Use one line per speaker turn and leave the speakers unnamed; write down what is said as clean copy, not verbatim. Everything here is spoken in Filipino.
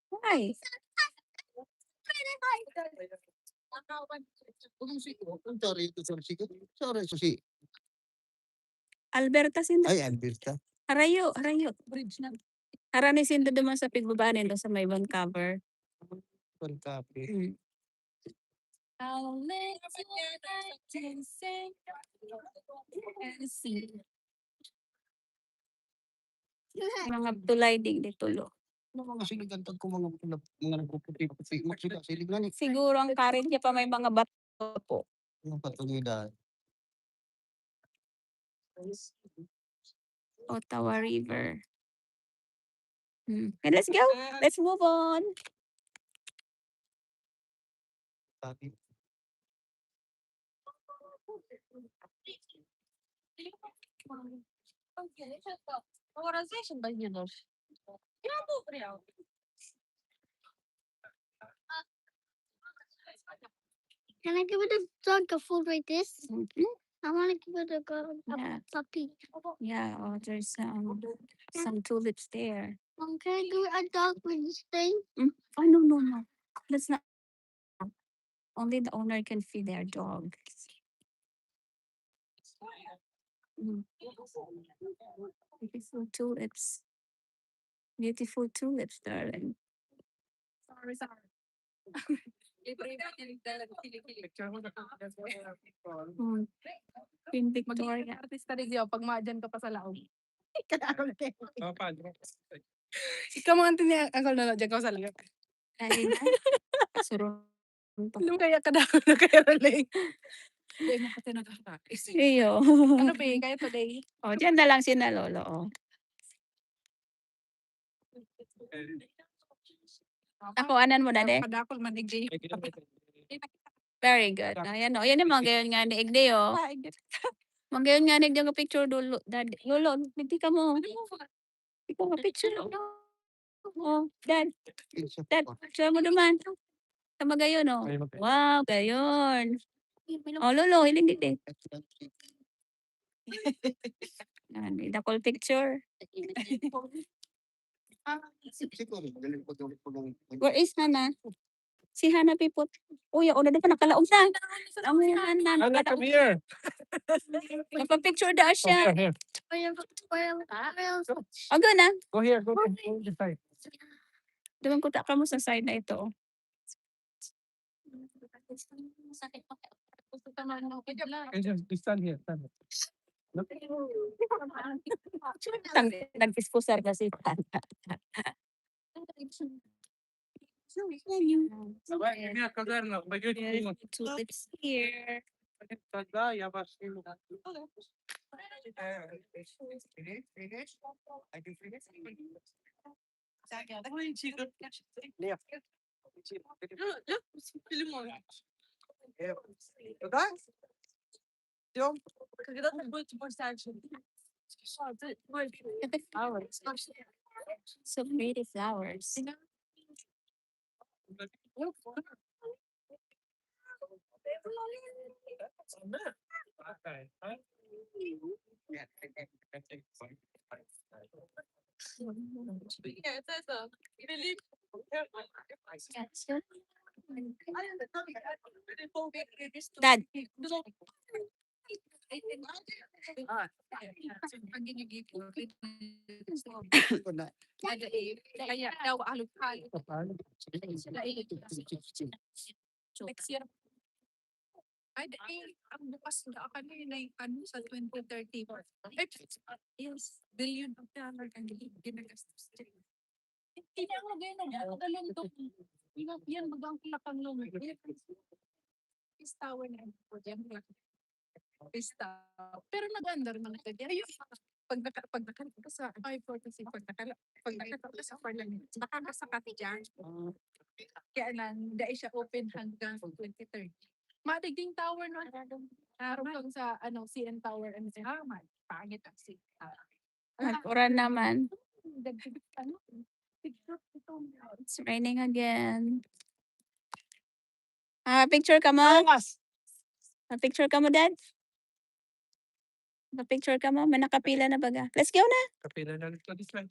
Why? Alberta sinda.
Ay, Alberta.
Harayo, harayo. Bridge na. Harani sinda duman sa pigbabaan nila sa may cover.
Pagkape.
I'll let you sing and see. Mga tulay di tulo.
Ano mga siligan pag kung mga nagpuputi-puti, siligan eh.
Siguro ang karin niya pa may mga bato po.
Yung patulida.
Ottawa River. Okay, let's go. Let's move on.
Tapi,
Organization ba yun?
Can I give it a dog a food like this? I want to give it a
Yeah.
puppy.
Yeah, there's some tulips there.
Can I give a dog with this thing?
Oh, no. That's not. Only the owner can feed their dog. Beautiful tulips. Beautiful tulips, darling. Sorry. Queen Victoria.
Artista rin siya pag maadyan ka pa sa laog.
paano?
Ikaw mga antin niya, ang na dyan ka sa laog.
Ay, surun.
Alam kaya kadako na kaya raling. Hindi mo kasi nagkakatakis.
Iyo.
Ano ba kaya today?
Oh, dyan na lang sina lolo. Oh. Ako, anan mo na de?
Kadakol man igday.
Very good. Ayan o. Yan yung mga gayon nga ni Igde o. Mga gayon nga ni Igde yung picture dulo. Dad, lolo, hindi ka mo. Ikaw nga picture. Oh, dad. Dad, picture mo duman. Sama gayon o. Wow, gayon. Oh, lolo, hiling dito. Dakol picture. Where is Hana? Si Hana Pipot. Uy, una din pa nakalaog na. Ang Hana.
Hana, come here.
Napapicture daw siya.
Here.
Aga na.
Go here. Go this side.
Doon ko taka mo sa side na ito.
Stand here. Stand here.
Nag-isposar kasi. Tulips here. So pretty flowers. Dad.
Kaya daw alog-alog. Next year. Ay, ang bukas na ako na yung sa 2030. Yes, billion of dollars ang ginagastos. Hindi na ako ganyan. Ako galing ito. Yan, magang kilakang lang. Peace Tower na. Peace Tower. Pero nag-under naman ito. Ayun. Pag nakakita ka sa I-46, pag nakakita ka sa Parliament, nakaka sa Kati dyan. Kaya lang, dahil siya open hanggang 2030. Matigding tower no. Harap sa CN Tower and si Harman. Pangit ang CN Tower.
Nag-uran naman. It's raining again. Picture ka mo? Picture ka mo, Dad? Picture ka mo? May nakapila na baga. Let's go na.
Kapila na ito this way.